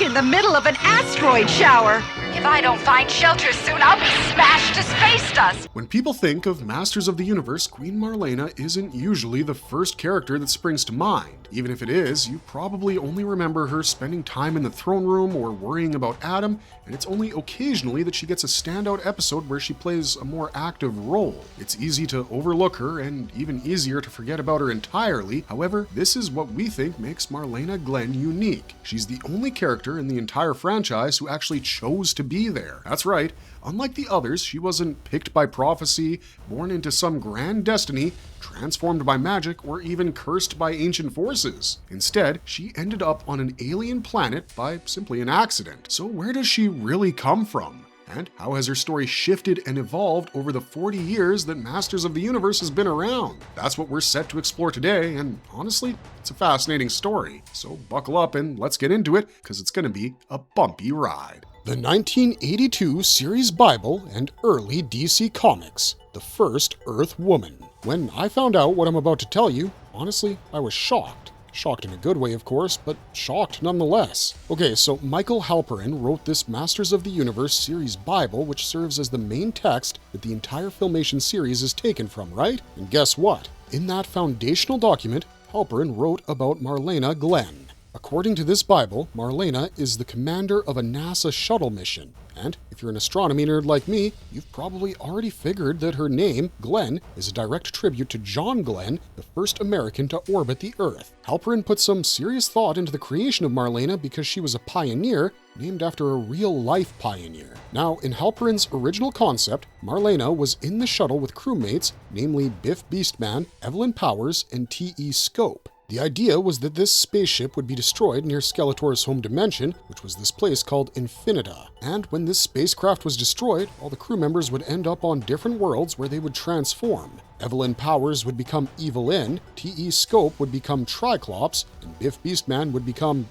in the middle of an asteroid shower. If I don't find shelter soon, I'll be smashed to space dust. When people think of Masters of the Universe, Queen Marlena isn't usually the first character that springs to mind. Even if it is, you probably only remember her spending time in the throne room or worrying about Adam, and it's only occasionally that she gets a standout episode where she plays a more active role. It's easy to overlook her and even easier to forget about her entirely. However, this is what we think makes Marlena Glenn unique. She's the only character in the entire franchise who actually chose to be there. That's right. Unlike the others, she wasn't picked by prophecy, born into some grand destiny, transformed by magic, or even cursed by ancient forces. Instead, she ended up on an alien planet by simply an accident. So where does she really come from? And how has her story shifted and evolved over the 40 years that Masters of the Universe has been around? That's what we're set to explore today, and honestly, it's a fascinating story. So buckle up and let's get into it, because it's going to be a bumpy ride. The 1982 series Bible and early DC Comics, the first Earth Woman. When I found out what I'm about to tell you, honestly, I was shocked. Shocked in a good way, of course, but shocked nonetheless. Okay, so Michael Halperin wrote this Masters of the Universe series Bible, which serves as the main text that the entire Filmation series is taken from, right? And guess what? In that foundational document, Halperin wrote about Marlena Glenn. According to this Bible, Marlena is the commander of a NASA shuttle mission. And if you're an astronomy nerd like me, you've probably already figured that her name, Glenn, is a direct tribute to John Glenn, the first American to orbit the Earth. Halperin put some serious thought into the creation of Marlena because she was a pioneer named after a real-life pioneer. Now, in Halperin's original concept, Marlena was in the shuttle with crewmates, namely Biff Beastman, Evelyn Powers, and T.E. Scope. The idea was that this spaceship would be destroyed near Skeletor's home dimension, which was this place called Infinita. And when this spacecraft was destroyed, all the crew members would end up on different worlds where they would transform. Evelyn Powers would become Evelyn, T.E. Scope would become Triclops, and Biff Beastman would become,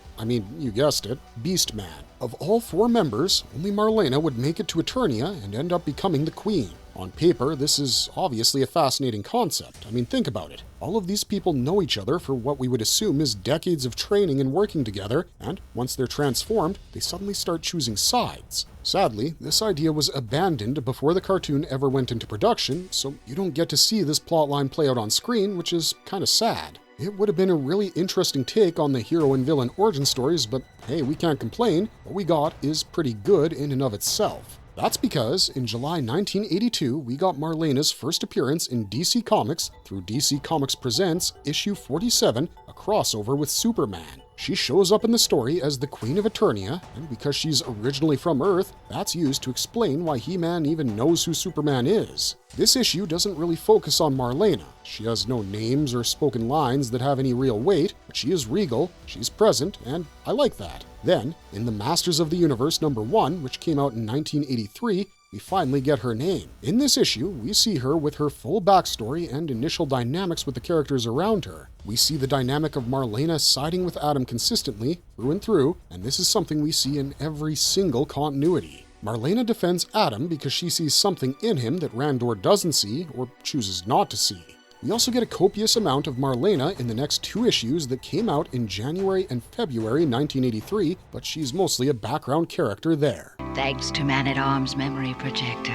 you guessed it, Beastman. Of all four members, only Marlena would make it to Eternia and end up becoming the Queen. On paper, this is obviously a fascinating concept. Think about it. All of these people know each other for what we would assume is decades of training and working together, and once they're transformed, they suddenly start choosing sides. Sadly, this idea was abandoned before the cartoon ever went into production, so you don't get to see this plotline play out on screen, which is kind of sad. It would have been a really interesting take on the hero and villain origin stories, but hey, we can't complain. What we got is pretty good in and of itself. That's because in July 1982, we got Marlena's first appearance in DC Comics through DC Comics Presents issue 47, a crossover with Superman. She shows up in the story as the Queen of Eternia, and because she's originally from Earth, that's used to explain why He-Man even knows who Superman is. This issue doesn't really focus on Marlena. She has no names or spoken lines that have any real weight, but she is regal, she's present, and I like that. Then, in the Masters of the Universe #1, which came out in 1983, we finally get her name. In this issue, we see her with her full backstory and initial dynamics with the characters around her. We see the dynamic of Marlena siding with Adam consistently, through and through, and this is something we see in every single continuity. Marlena defends Adam because she sees something in him that Randor doesn't see, or chooses not to see. We also get a copious amount of Marlena in the next two issues that came out in January and February 1983, but she's mostly a background character there. Thanks to Man-at-Arms memory projector.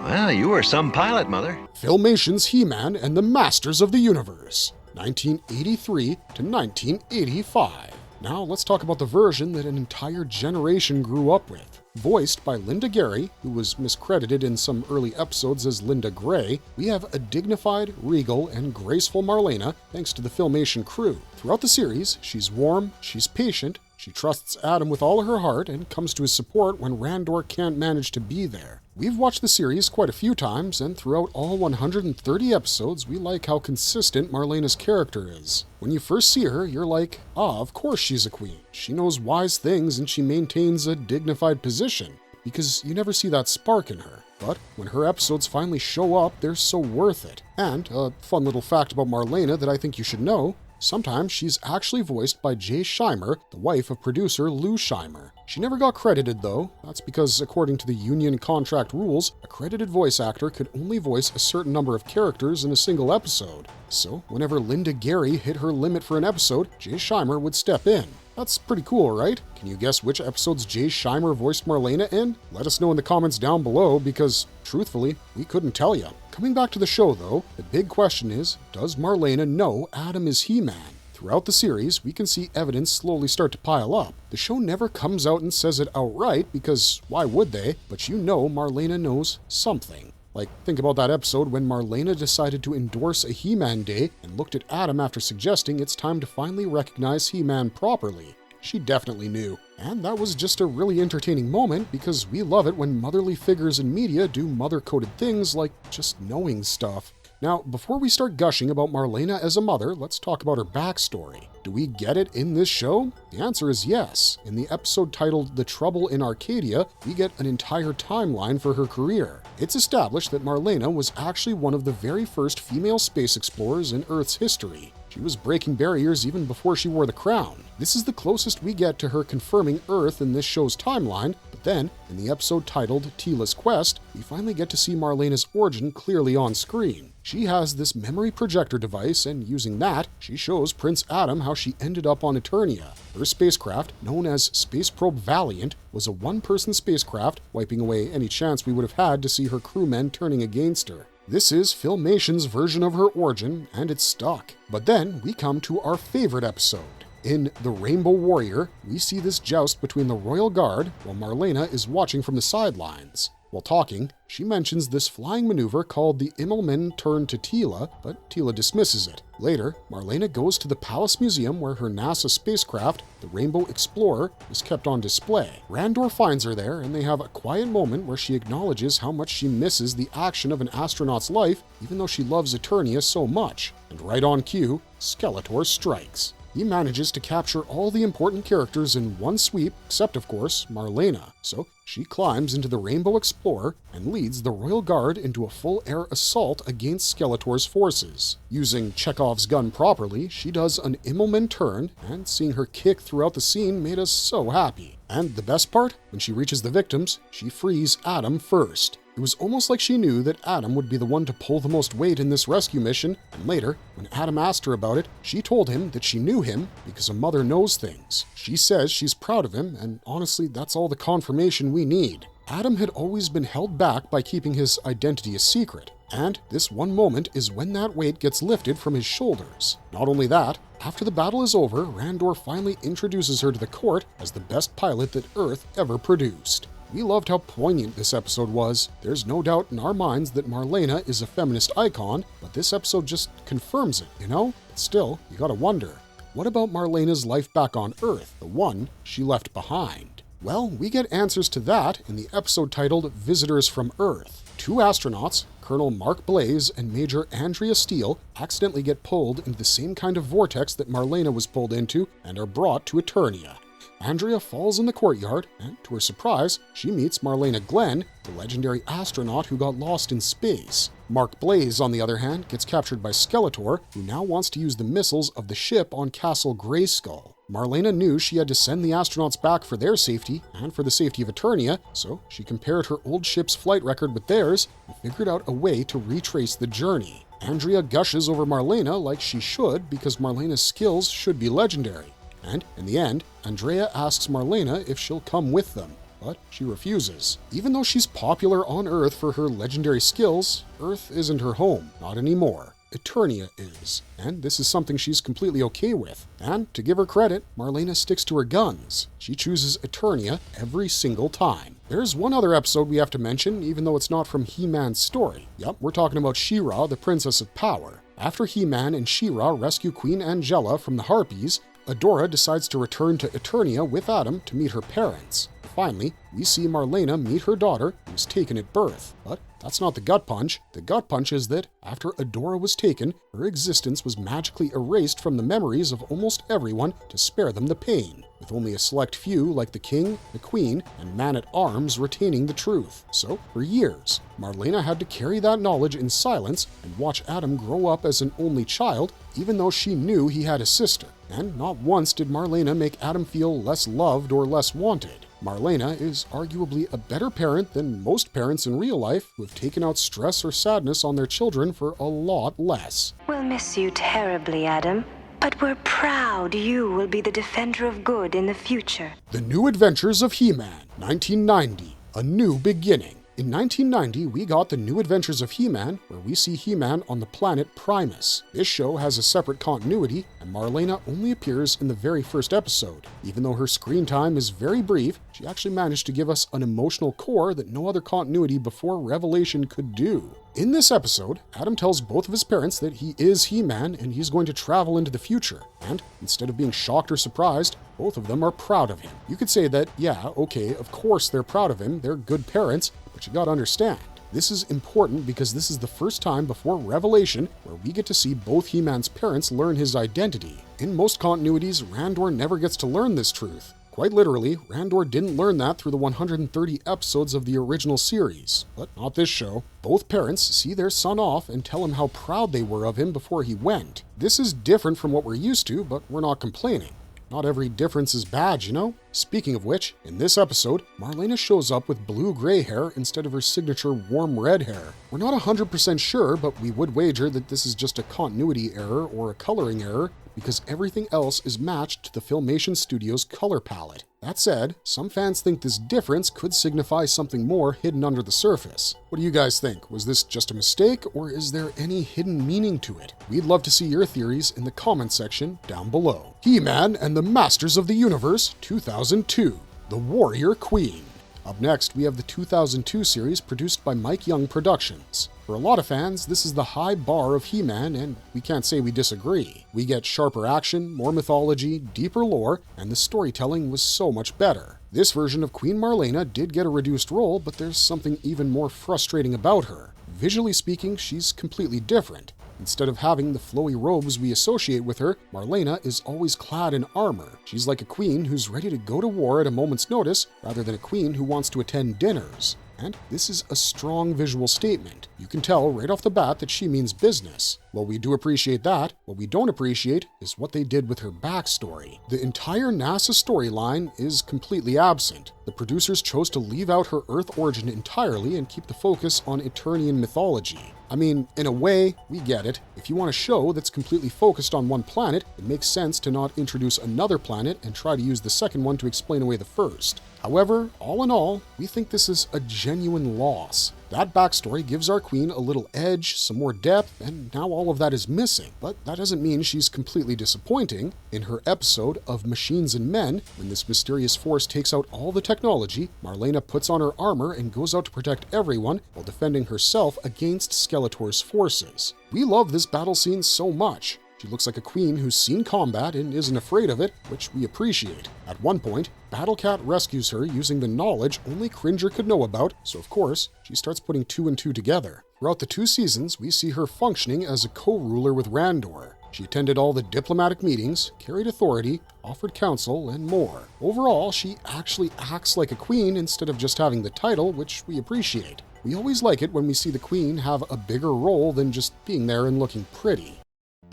Well, you were some pilot, Mother. Filmation's He-Man and the Masters of the Universe, 1983 to 1985. Now let's talk about the version that an entire generation grew up with. Voiced by Linda Gary, who was miscredited in some early episodes as Linda Gray, we have a dignified, regal, and graceful Marlena thanks to the Filmation crew. Throughout the series, she's warm, she's patient, she trusts Adam with all her heart and comes to his support when Randor can't manage to be there. We've watched the series quite a few times, and throughout all 130 episodes, we like how consistent Marlena's character is. When you first see her, you're like, of course she's a queen. She knows wise things and she maintains a dignified position, because you never see that spark in her. But when her episodes finally show up, they're so worth it. And a fun little fact about Marlena that I think you should know, sometimes she's actually voiced by Jay Scheimer, the wife of producer Lou Scheimer. She never got credited though. That's because according to the union contract rules, a credited voice actor could only voice a certain number of characters in a single episode. So whenever Linda Gary hit her limit for an episode, Jay Scheimer would step in. That's pretty cool, right? Can you guess which episodes Jay Scheimer voiced Marlena in? Let us know in the comments down below because, truthfully, we couldn't tell you. Coming back to the show though, the big question is, does Marlena know Adam is He-Man? Throughout the series, we can see evidence slowly start to pile up. The show never comes out and says it outright because why would they? But you know Marlena knows something. Like, think about that episode when Marlena decided to endorse a He-Man day and looked at Adam after suggesting it's time to finally recognize He-Man properly. She definitely knew. And that was just a really entertaining moment because we love it when motherly figures in media do mother-coded things like just knowing stuff. Now, before we start gushing about Marlena as a mother, let's talk about her backstory. Do we get it in this show? The answer is yes. In the episode titled The Trouble in Arcadia, we get an entire timeline for her career. It's established that Marlena was actually one of the very first female space explorers in Earth's history. She was breaking barriers even before she wore the crown. This is the closest we get to her confirming Earth in this show's timeline, but then, in the episode titled Teela's Quest, we finally get to see Marlena's origin clearly on screen. She has this memory projector device, and using that, she shows Prince Adam how she ended up on Eternia. Her spacecraft, known as Space Probe Valiant, was a one-person spacecraft, wiping away any chance we would have had to see her crewmen turning against her. This is Filmation's version of her origin, and it's stuck. But then we come to our favorite episode. In The Rainbow Warrior, we see this joust between the Royal Guard while Marlena is watching from the sidelines. While talking, she mentions this flying maneuver called the Immelmann turn to Teela, but Teela dismisses it. Later, Marlena goes to the Palace Museum where her NASA spacecraft, the Rainbow Explorer, is kept on display. Randor finds her there, and they have a quiet moment where she acknowledges how much she misses the action of an astronaut's life, even though she loves Eternia so much. And right on cue, Skeletor strikes. He manages to capture all the important characters in one sweep, except of course, Marlena. So she climbs into the Rainbow Explorer and leads the Royal Guard into a full-air assault against Skeletor's forces. Using Chekhov's gun properly, she does an Immelmann turn, and seeing her kick throughout the scene made us so happy. And the best part? When she reaches the victims, she frees Adam first. It was almost like she knew that Adam would be the one to pull the most weight in this rescue mission, and later, when Adam asked her about it, she told him that she knew him because a mother knows things. She says she's proud of him, and honestly, that's all the confirmation we need. Adam had always been held back by keeping his identity a secret, and this one moment is when that weight gets lifted from his shoulders. Not only that, after the battle is over, Randor finally introduces her to the court as the best pilot that Earth ever produced. We loved how poignant this episode was. There's no doubt in our minds that Marlena is a feminist icon, but this episode just confirms it, you know? But still, you gotta wonder, what about Marlena's life back on Earth, the one she left behind? Well, we get answers to that in the episode titled Visitors from Earth. Two astronauts, Colonel Mark Blaze and Major Andrea Steele, accidentally get pulled into the same kind of vortex that Marlena was pulled into and are brought to Eternia. Andrea falls in the courtyard, and to her surprise, she meets Marlena Glenn, the legendary astronaut who got lost in space. Mark Blaze, on the other hand, gets captured by Skeletor, who now wants to use the missiles of the ship on Castle Grayskull. Marlena knew she had to send the astronauts back for their safety and for the safety of Eternia, so she compared her old ship's flight record with theirs and figured out a way to retrace the journey. Andrea gushes over Marlena like she should because Marlena's skills should be legendary. And in the end, Andrea asks Marlena if she'll come with them, but she refuses. Even though she's popular on Earth for her legendary skills, Earth isn't her home, not anymore. Eternia is, and this is something she's completely okay with. And to give her credit, Marlena sticks to her guns. She chooses Eternia every single time. There's one other episode we have to mention, even though it's not from He-Man's story. Yup, we're talking about She-Ra, the Princess of Power. After He-Man and She-Ra rescue Queen Angela from the Harpies, Adora decides to return to Eternia with Adam to meet her parents. Finally, we see Marlena meet her daughter, who was taken at birth. But that's not the gut punch. The gut punch is that after Adora was taken, her existence was magically erased from the memories of almost everyone to spare them the pain, with only a select few like the king, the queen, and man-at-arms retaining the truth. So, for years, Marlena had to carry that knowledge in silence and watch Adam grow up as an only child, even though she knew he had a sister. And not once did Marlena make Adam feel less loved or less wanted. Marlena is arguably a better parent than most parents in real life who have taken out stress or sadness on their children for a lot less. We'll miss you terribly, Adam. But we're proud you will be the defender of good in the future. The New Adventures of He-Man, 1990, A New Beginning. In 1990, we got The New Adventures of He-Man, where we see He-Man on the planet Primus. This show has a separate continuity, and Marlena only appears in the very first episode. Even though her screen time is very brief, she actually managed to give us an emotional core that no other continuity before Revelation could do. In this episode, Adam tells both of his parents that he is He-Man and he's going to travel into the future. And instead of being shocked or surprised, both of them are proud of him. You could say that, yeah, okay, of course they're proud of him, they're good parents, but you gotta understand, this is important because this is the first time before Revelation where we get to see both He-Man's parents learn his identity. In most continuities, Randor never gets to learn this truth. Quite literally, Randor didn't learn that through the 130 episodes of the original series, but not this show. Both parents see their son off and tell him how proud they were of him before he went. This is different from what we're used to, but we're not complaining. Not every difference is bad, you know? Speaking of which, in this episode, Marlena shows up with blue-gray hair instead of her signature warm red hair. We're not 100% sure, but we would wager that this is just a continuity error or a coloring error, because everything else is matched to the Filmation Studio's color palette. That said, some fans think this difference could signify something more hidden under the surface. What do you guys think? Was this just a mistake, or is there any hidden meaning to it? We'd love to see your theories in the comment section down below. He-Man and the Masters of the Universe 2002, The Warrior Queen. Up next, we have the 2002 series produced by Mike Young Productions. For a lot of fans, this is the high bar of He-Man, and we can't say we disagree. We get sharper action, more mythology, deeper lore, and the storytelling was so much better. This version of Queen Marlena did get a reduced role, but there's something even more frustrating about her. Visually speaking, she's completely different. Instead of having the flowy robes we associate with her, Marlena is always clad in armor. She's like a queen who's ready to go to war at a moment's notice, rather than a queen who wants to attend dinners. And this is a strong visual statement. You can tell right off the bat that she means business. While we do appreciate that, what we don't appreciate is what they did with her backstory. The entire NASA storyline is completely absent. The producers chose to leave out her Earth origin entirely and keep the focus on Eternian mythology. I mean, in a way, we get it. If you want a show that's completely focused on one planet, it makes sense to not introduce another planet and try to use the second one to explain away the first. However, all in all, we think this is a genuine loss. That backstory gives our queen a little edge, some more depth, and now all of that is missing. But that doesn't mean she's completely disappointing. In her episode of Machines and Men, when this mysterious force takes out all the technology, Marlena puts on her armor and goes out to protect everyone while defending herself against Skeletor's forces. We love this battle scene so much. She looks like a queen who's seen combat and isn't afraid of it, which we appreciate. At one point, Battlecat rescues her using the knowledge only Cringer could know about, so of course, she starts putting two and two together. Throughout the 2 seasons, we see her functioning as a co-ruler with Randor. She attended all the diplomatic meetings, carried authority, offered counsel, and more. Overall, she actually acts like a queen instead of just having the title, which we appreciate. We always like it when we see the queen have a bigger role than just being there and looking pretty.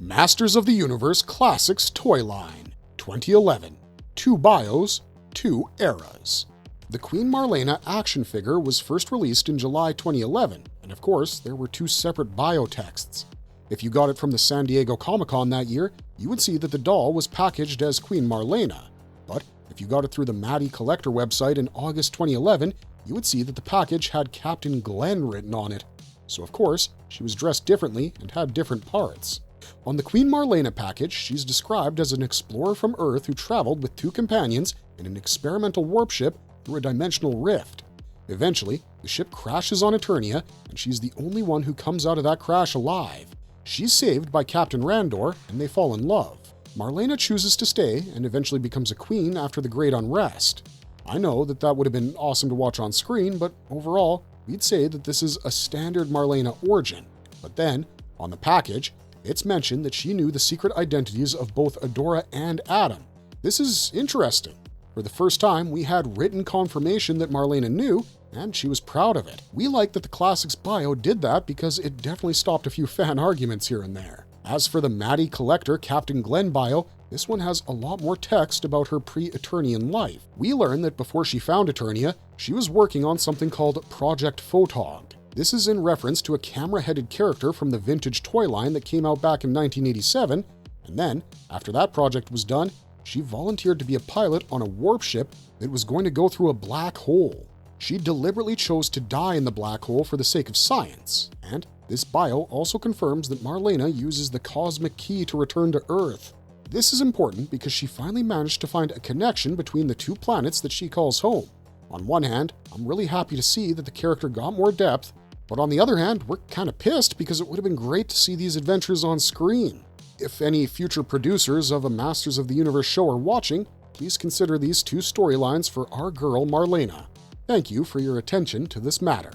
Masters of the Universe Classics Toy Line, 2011. 2 bios, 2 eras. The Queen Marlena action figure was first released in July 2011, and of course, there were 2 separate bio texts. If you got it from the San Diego Comic-Con that year, you would see that the doll was packaged as Queen Marlena. But if you got it through the Maddie Collector website in August 2011, you would see that the package had Captain Glenn written on it. So of course, she was dressed differently and had different parts. On the Queen Marlena package, she's described as an explorer from Earth who traveled with 2 companions in an experimental warp ship through a dimensional rift. Eventually, the ship crashes on Eternia, and she's the only one who comes out of that crash alive. She's saved by Captain Randor, and they fall in love. Marlena chooses to stay and eventually becomes a queen after the Great Unrest. I know that would have been awesome to watch on screen, but overall, we'd say that this is a standard Marlena origin. But then, on the package, it's mentioned that she knew the secret identities of both Adora and Adam. This is interesting. For the first time, we had written confirmation that Marlena knew, and she was proud of it. We like that the Classics bio did that because it definitely stopped a few fan arguments here and there. As for the Maddie Collector Captain Glenn bio, this one has a lot more text about her pre-Eternian life. We learn that before she found Eternia, she was working on something called Project Photog. This is in reference to a camera-headed character from the vintage toy line that came out back in 1987, And then, after that project was done, she volunteered to be a pilot on a warp ship that was going to go through a black hole. She deliberately chose to die in the black hole for the sake of science, and this bio also confirms that Marlena uses the cosmic key to return to Earth. This is important because she finally managed to find a connection between the two planets that she calls home. On one hand, I'm really happy to see that the character got more depth, but on the other hand, we're kind of pissed because it would have been great to see these adventures on screen. If any future producers of a Masters of the Universe show are watching, please consider these two storylines for our girl Marlena. Thank you for your attention to this matter.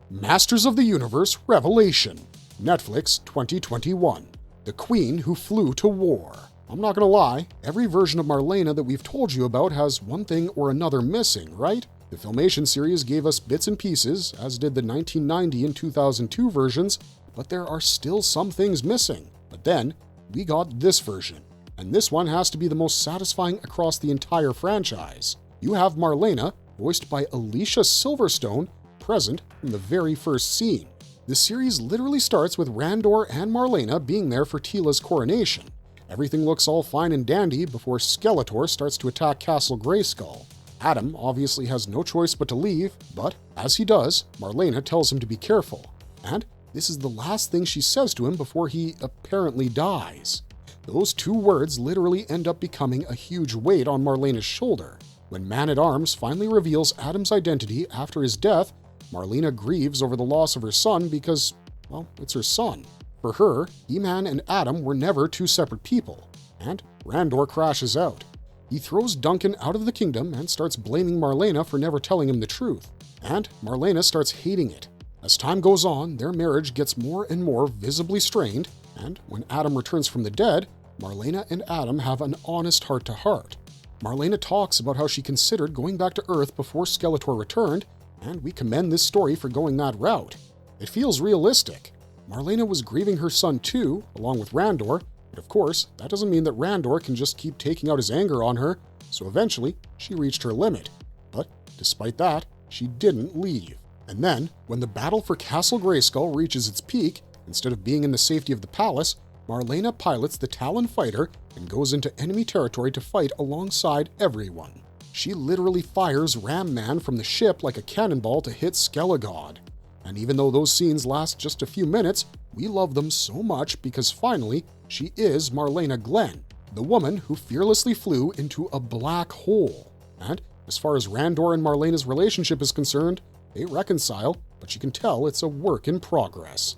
Masters of the Universe Revelation, Netflix 2021. The Queen Who Flew to War. I'm not gonna lie, every version of Marlena that we've told you about has one thing or another missing, right? The Filmation series gave us bits and pieces, as did the 1990 and 2002 versions, but there are still some things missing. But then, we got this version, and this one has to be the most satisfying across the entire franchise. You have Marlena, voiced by Alicia Silverstone, present from the very first scene. The series literally starts with Randor and Marlena being there for Tila's coronation. Everything looks all fine and dandy before Skeletor starts to attack Castle Grayskull. Adam obviously has no choice but to leave, but as he does, Marlena tells him to be careful. And this is the last thing she says to him before he apparently dies. Those two words literally end up becoming a huge weight on Marlena's shoulder. When Man-at-Arms finally reveals Adam's identity after his death, Marlena grieves over the loss of her son because, well, it's her son. For her, He-Man and Adam were never two separate people, and Randor crashes out. He throws Duncan out of the kingdom and starts blaming Marlena for never telling him the truth, and Marlena starts hating it. As time goes on, their marriage gets more and more visibly strained, and when Adam returns from the dead, Marlena and Adam have an honest heart-to-heart. Marlena talks about how she considered going back to Earth before Skeletor returned, and we commend this story for going that route. It feels realistic. Marlena was grieving her son too, along with Randor, but of course, that doesn't mean that Randor can just keep taking out his anger on her, so eventually, she reached her limit. But despite that, she didn't leave. And then, when the battle for Castle Grayskull reaches its peak, instead of being in the safety of the palace, Marlena pilots the Talon fighter and goes into enemy territory to fight alongside everyone. She literally fires Ram Man from the ship like a cannonball to hit Skelegod. And even though those scenes last just a few minutes, we love them so much because finally, she is Marlena Glenn, the woman who fearlessly flew into a black hole. And as far as Randor and Marlena's relationship is concerned, they reconcile, but you can tell it's a work in progress.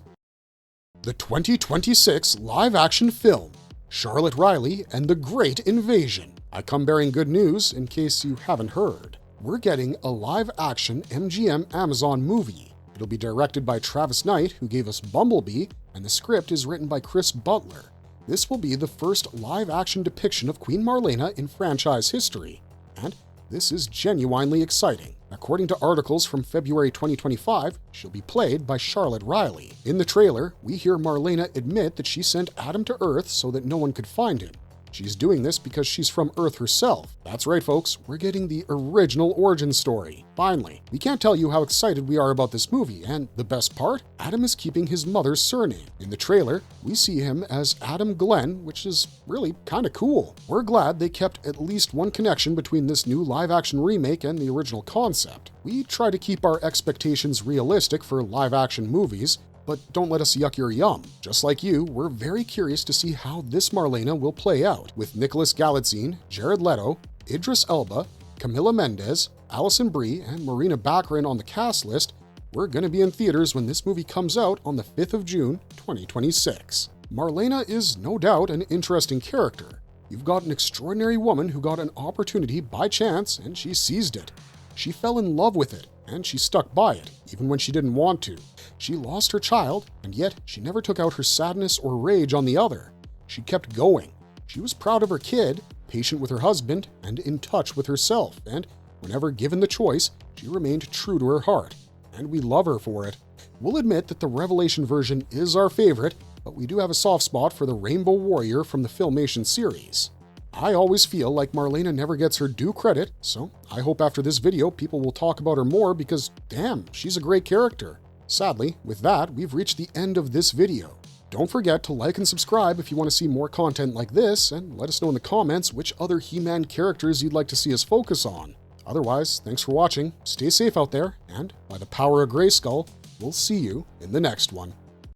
The 2026 live-action film, Charlotte Riley and the Great Invasion. I come bearing good news in case you haven't heard. We're getting a live-action MGM Amazon movie. It'll be directed by Travis Knight, who gave us Bumblebee, and the script is written by Chris Butler. This will be the first live-action depiction of Queen Marlena in franchise history, and this is genuinely exciting. According to articles from February 2025, she'll be played by Charlotte Riley. In the trailer, we hear Marlena admit that she sent Adam to Earth so that no one could find him. She's doing this because she's from Earth herself. That's right, folks, we're getting the original origin story. Finally, we can't tell you how excited we are about this movie, and the best part? Adam is keeping his mother's surname. In the trailer, we see him as Adam Glenn, which is really kinda cool. We're glad they kept at least one connection between this new live-action remake and the original concept. We try to keep our expectations realistic for live-action movies, but don't let us yuck your yum. Just like you, we're very curious to see how this Marlena will play out, with Nicholas Galitzine, Jared Leto, Idris Elba, Camila Mendes, Alison Brie, and Marina Baccarin on the cast list. We're going to be in theaters when this movie comes out on the 5th of June, 2026. Marlena is no doubt an interesting character. You've got an extraordinary woman who got an opportunity by chance, and she seized it. She fell in love with it, and she stuck by it, even when she didn't want to. She lost her child, and yet she never took out her sadness or rage on the other. She kept going. She was proud of her kid, patient with her husband, and in touch with herself, and whenever given the choice, she remained true to her heart, and we love her for it. We'll admit that the Revelation version is our favorite, but we do have a soft spot for the Rainbow Warrior from the Filmation series. I always feel like Marlena never gets her due credit, so I hope after this video people will talk about her more because, damn, she's a great character. Sadly, with that, we've reached the end of this video. Don't forget to like and subscribe if you want to see more content like this, and let us know in the comments which other He-Man characters you'd like to see us focus on. Otherwise, thanks for watching, stay safe out there, and by the power of Grayskull, we'll see you in the next one.